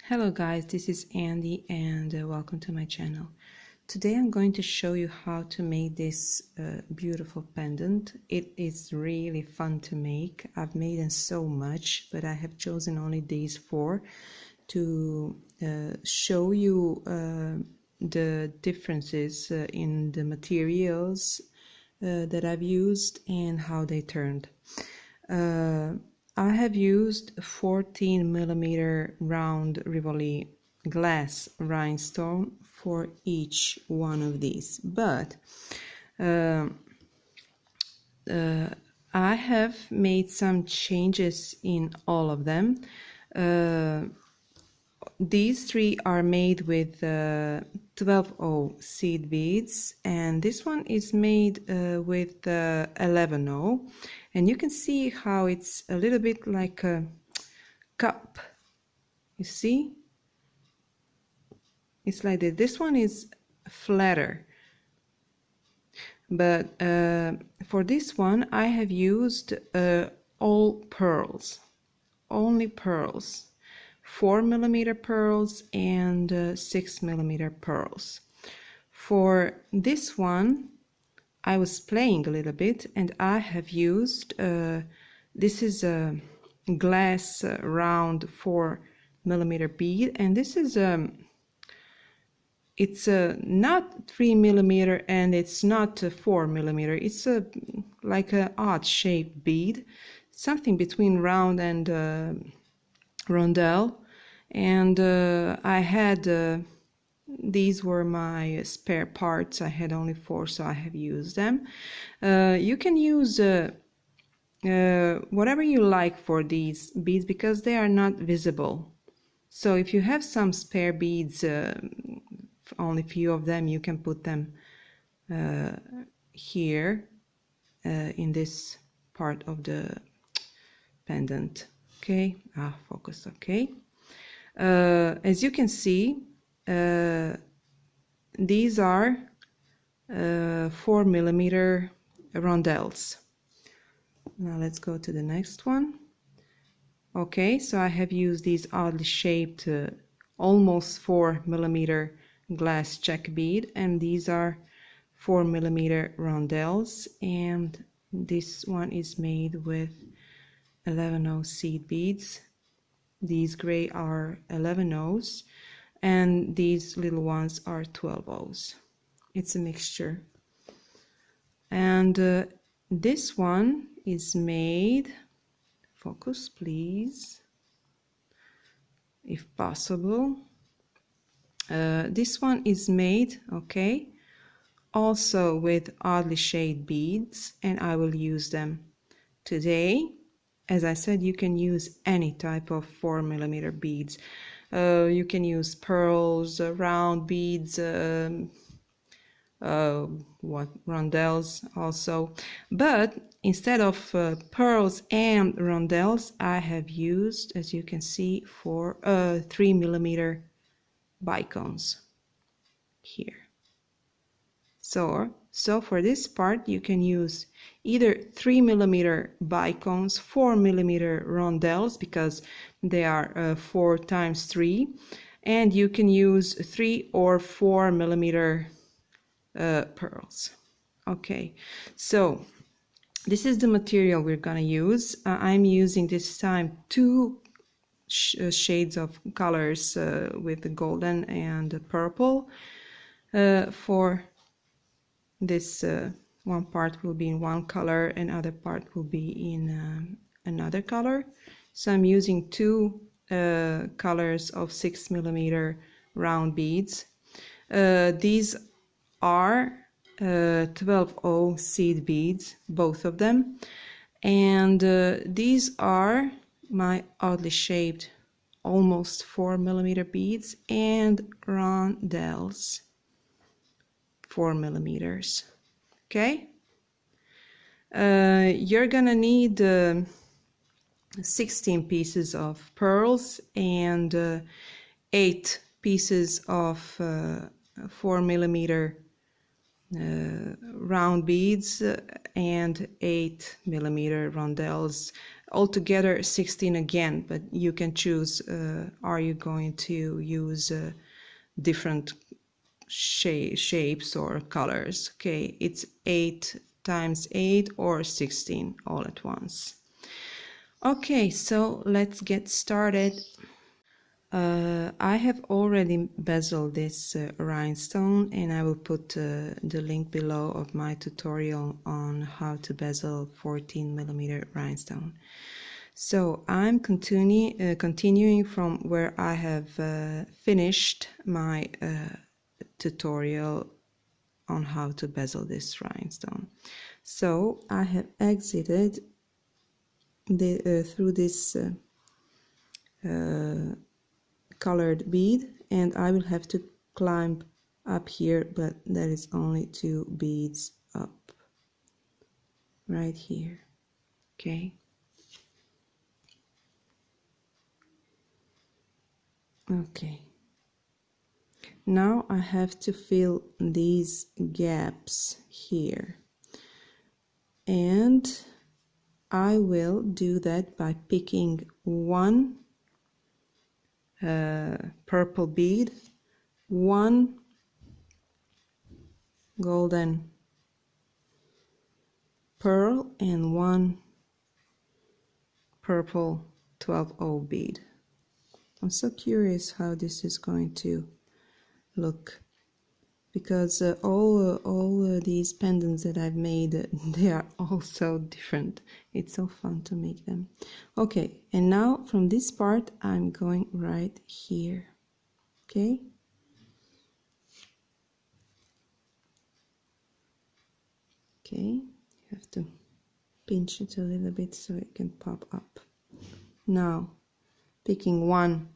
Hello guys, this is Andy and welcome to my channel. Today I'm going to show you how to make this beautiful pendant. It is really fun to make. I've made them so much, but I have chosen only these four to show you the differences in the materials that I've used and how they turned. I have used 14mm round Rivoli glass rhinestone for each one of these, but I have made some changes in all of them. These three are made with 12O seed beads, and this one is made with 11O, and you can see how it's a little bit like a cup. You see, it's like that. This one is flatter, but for this one I have used all pearls, only pearls. 4mm pearls and 6mm pearls. For this one I was playing a little bit and I have used this is a glass round 4mm bead, and this is it's not 3mm and it's not 4mm. It's like a odd shaped bead, something between round and rondelle, and I had these were my spare parts. I had only 4, so I have used them. You can use whatever you like for these beads because they are not visible. So if you have some spare beads, only few of them, you can put them here in this part of the pendant. Okay, focus. Okay, as you can see, these are 4mm rondelles. Now let's go to the next one. Okay, so I have used these oddly shaped almost 4mm glass check bead, and these are 4mm rondelles, and this one is made with 11O seed beads. These gray are 11Os and these little ones are 12Os. It's a mixture. And this one is made, focus please, if possible. This one is made, okay, also with oddly shaped beads, and I will use them today. As I said, you can use any type of 4mm beads. You can use pearls, round beads, rondelles also. But instead of pearls and rondelles, I have used, as you can see, 3mm bicones here. So for this part you can use either 3mm bicones, 4mm rondelles because they are 4 times 3, and you can use 3 or 4mm pearls. Okay, so this is the material we're gonna use. I'm using this time 2 shades of colors with the golden and the purple. For this one part will be in one color and other part will be in another color. So I'm using 2 colors of 6mm round beads. These are 12O seed beads, both of them, and these are my oddly shaped almost 4mm beads and rondelles, 4mm. Okay, you're gonna need 16 pieces of pearls and 8 pieces of 4mm round beads and 8mm rondelles, altogether 16 again, but you can choose are you going to use different shapes or colors. Okay, it's 8 times 8 or 16 all at once. Okay, so let's get started. I have already bezeled this rhinestone, and I will put the link below of my tutorial on how to bezel 14mm rhinestone. So I'm continuing from where I have finished my tutorial on how to bezel this rhinestone. So I have exited through this colored bead, and I will have to climb up here, but that is only 2 beads up right here. Okay, now I have to fill these gaps here, and I will do that by picking one purple bead, one golden pearl, and one purple 12-0 bead. I'm so curious how this is going to look, because all these pendants that I've made, they are all so different. It's so fun to make them. Okay, and now from this part I'm going right here. Okay, you have to pinch it a little bit so it can pop up. Now picking one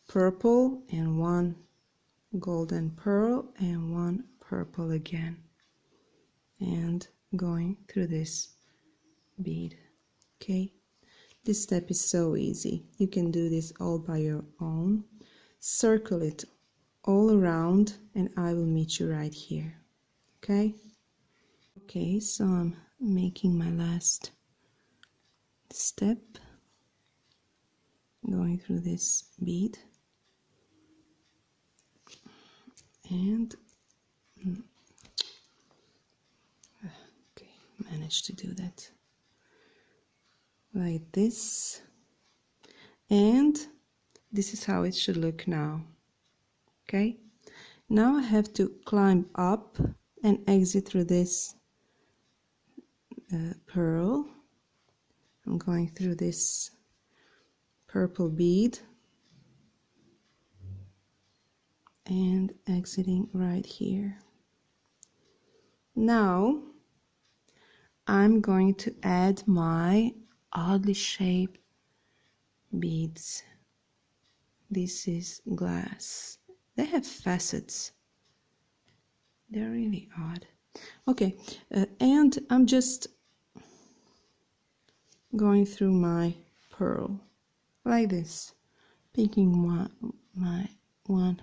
purple and one golden pearl and one purple again, and going through this bead. Okay, this step is so easy. You can do this all by your own. Circle it all around, and I will meet you right here. Okay, so I'm making my last step, going through this bead, and okay, managed to do that like this, and this is how it should look now. Okay, now I have to climb up and exit through this pearl. I'm going through this purple bead and exiting right here. Now I'm going to add my oddly shaped beads. This is glass. They have facets. They're really odd. Okay, and I'm just going through my pearl like this, picking my one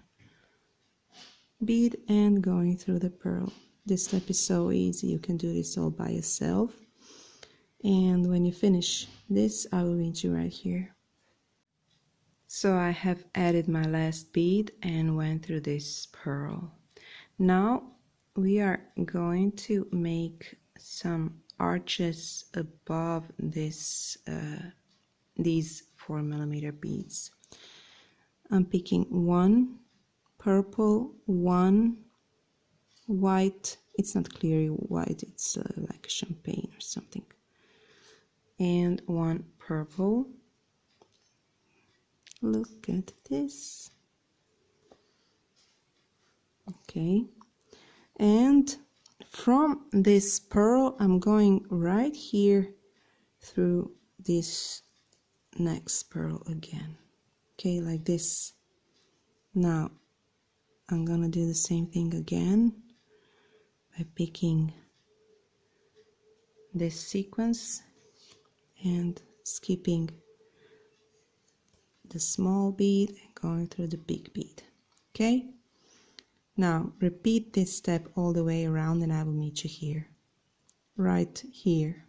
bead and going through the pearl. This step is so easy. You can do this all by yourself. And when you finish this, I will meet you right here. So I have added my last bead and went through this pearl. Now we are going to make some arches above this these 4mm beads. I'm picking one purple, one white. It's not clearly white, it's like champagne or something, and one purple. Look at this. Okay, and from this pearl I'm going right here through this next pearl again. Okay, like this. Now I'm gonna do the same thing again by picking this sequence and skipping the small bead and going through the big bead. Okay, Now repeat this step all the way around and I will meet you here, right here.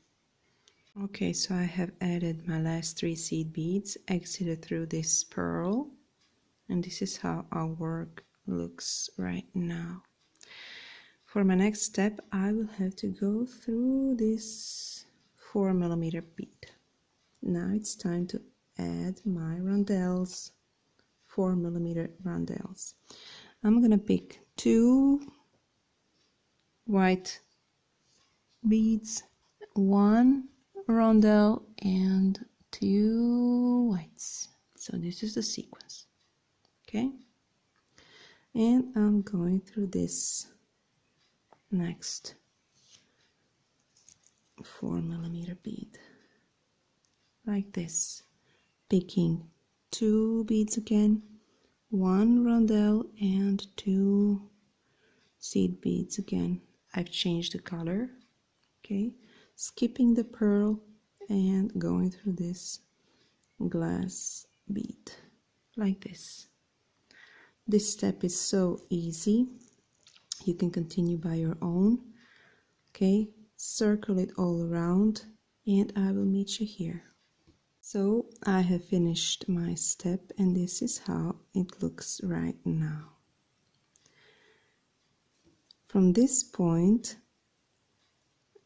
Okay, so I have added my last 3 seed beads, exited through this pearl, and this is how our work looks right now. For my next step, I will have to go through this 4mm bead. Now it's time to add my rondelles, 4mm rondelles. I'm gonna pick 2 white beads, 1 rondelle and 2 whites. So this is the sequence, okay? And I'm going through this next 4mm bead like this, picking 2 beads again, 1 rondelle and 2 seed beads again. I've changed the color, okay, skipping the pearl and going through this glass bead like this. This step is so easy, you can continue by your own. Okay, circle it all around and I will meet you here. So I have finished my step and this is how it looks right now. From this point,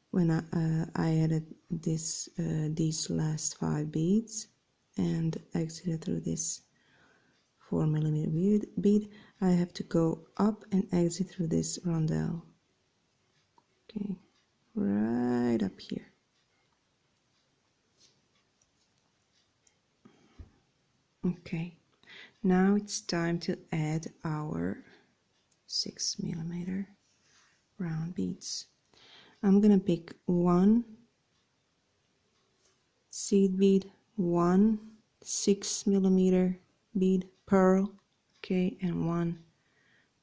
when I added this these last 5 beads and exited through this 4mm bead, I have to go up and exit through this rondelle. Okay, right up here. Okay, now it's time to add our 6mm round beads. I'm gonna pick 1 seed bead, 1 6mm bead, pearl, okay, and 1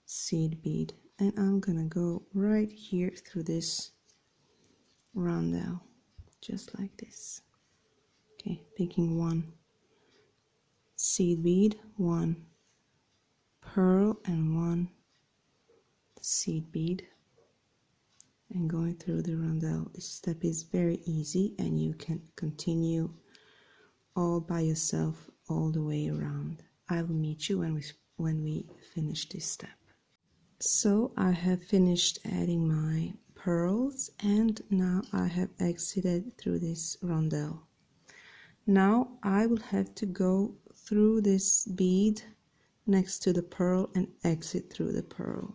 seed bead, and I'm gonna go right here through this rondelle, just like this. Okay, picking 1 seed bead, 1 pearl and 1 seed bead, and going through the rondelle. This step is very easy and you can continue all by yourself all the way around. I will meet you when we finish this step. So I have finished adding my pearls and now I have exited through this rondelle. Now I will have to go through this bead next to the pearl and exit through the pearl,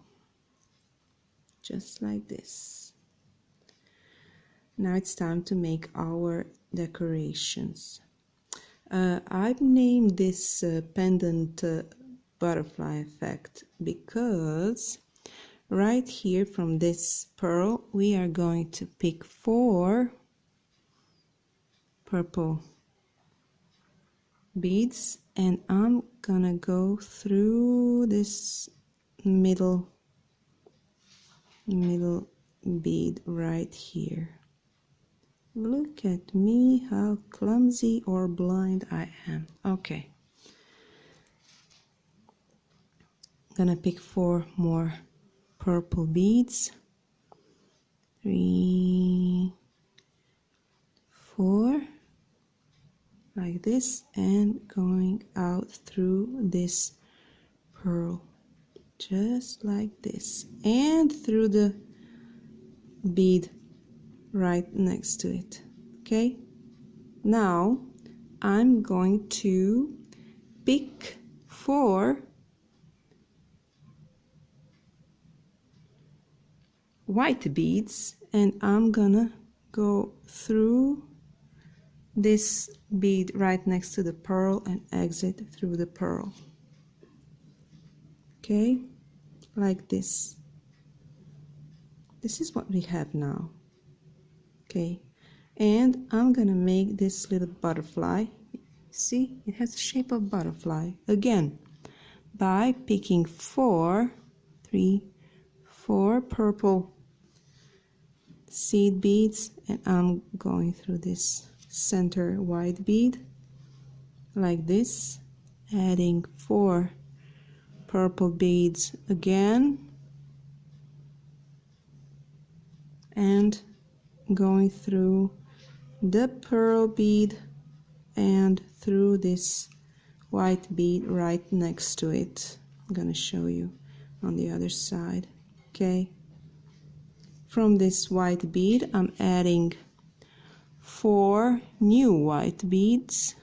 just like this. Now it's time to make our decorations. I've named this pendant butterfly effect because right here from this pearl we are going to pick 4 purple beads and I'm gonna go through this middle bead right here. Look at me, how clumsy or blind I am. Okay, gonna pick 4 more purple beads, 3, 4, like this, and going out through this pearl, just like this, and through the bead right next to it. Okay, now I'm going to pick 4 white beads and I'm gonna go through this bead right next to the pearl and exit through the pearl. Okay, like this. This is what we have now. Okay, and I'm gonna make this little butterfly. See, it has the shape of butterfly again by picking 4 purple seed beads and I'm going through this center white bead like this, adding 4 purple beads again, and going through the pearl bead and through this white bead right next to it. I'm gonna show you on the other side. Okay, from this white bead I'm adding 4 new white beads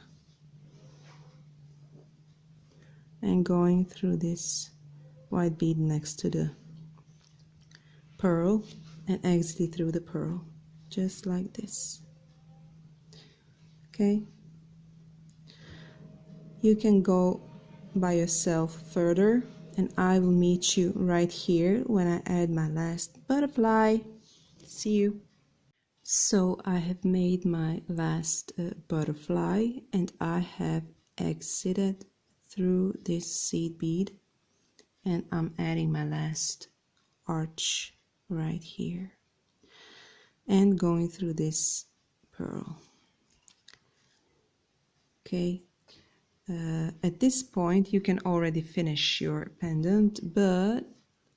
and going through this white bead next to the pearl and exit through the pearl, just like this. Okay, you can go by yourself further, and I will meet you right here when I add my last butterfly. See you. So I have made my last butterfly, and I have exited through this seed bead, and I'm adding my last arch right here and going through this pearl. Okay, at this point you can already finish your pendant, but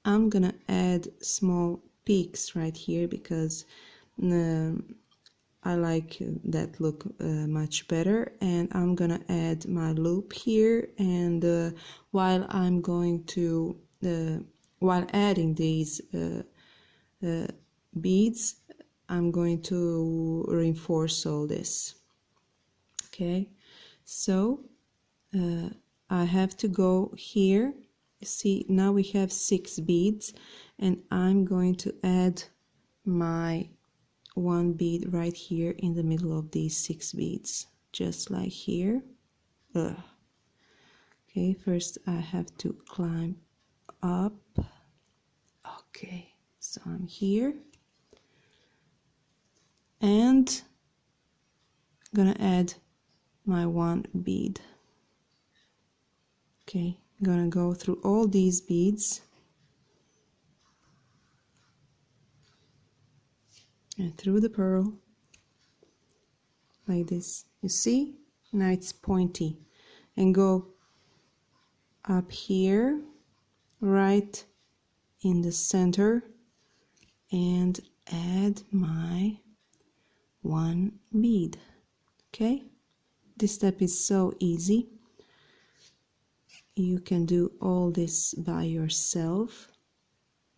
I'm gonna add small peaks right here because I like that look much better, and I'm gonna add my loop here, and while I'm going to while adding these beads, I'm going to reinforce all this. Okay, so I have to go here. See, now we have 6 beads, and I'm going to add my 1 bead right here in the middle of these 6 beads, just like here. Okay, first I have to climb up. Okay, so I'm here and I'm gonna add my 1 bead. Okay, I'm gonna go through all these beads and through the pearl like this. You see, now it's pointy, and go up here right in the center and add my 1 bead. Okay, this step is so easy. You can do all this by yourself.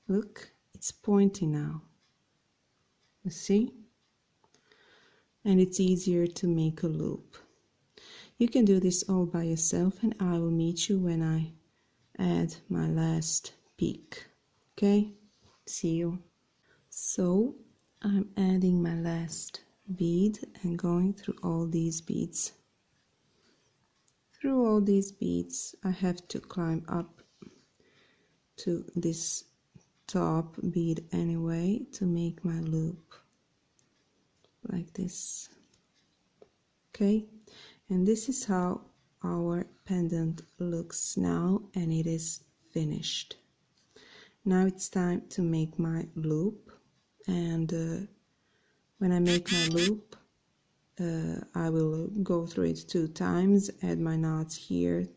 Look, it's pointy now. You see? And it's easier to make a loop. You can do this all by yourself, and I will meet you when I add my last peak. Okay? See you. So I'm adding my last bead and going through all these beads. Through all these beads I have to climb up to this top bead anyway to make my loop like this. Okay, and this is how our pendant looks now, and it is finished. Now it's time to make my loop, and when I make my loop I will go through it 2 times, add my knots here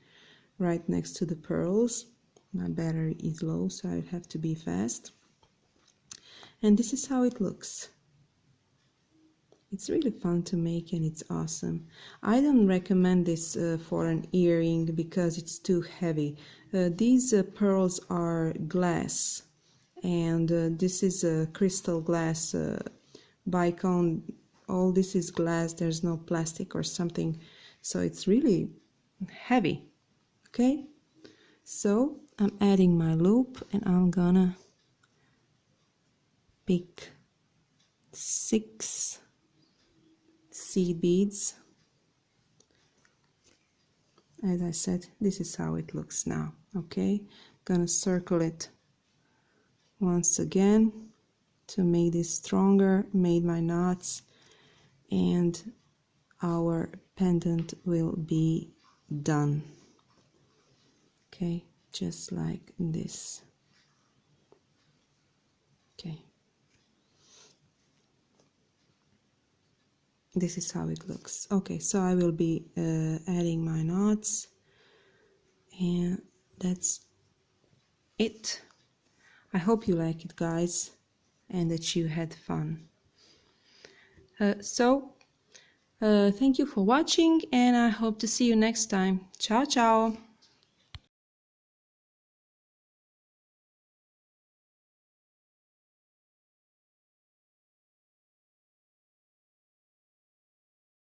right next to the pearls. My battery is low, so I have to be fast. And this is how it looks. It's really fun to make, and it's awesome. I don't recommend this for an earring because it's too heavy. These pearls are glass, and this is a crystal glass Bicone. All this is glass, there's no plastic or something, so it's really heavy. Okay, so I'm adding my loop, and I'm gonna pick 6 seed beads. As I said, this is how it looks now. Okay, gonna circle it once again to make this stronger, made my knots, and our pendant will be done. Okay, just like this. Okay, this is how it looks. Okay, so I will be adding my knots, and that's it. I hope you like it, guys. and that you had fun. Thank you for watching, and I hope to see you next time. Ciao, ciao!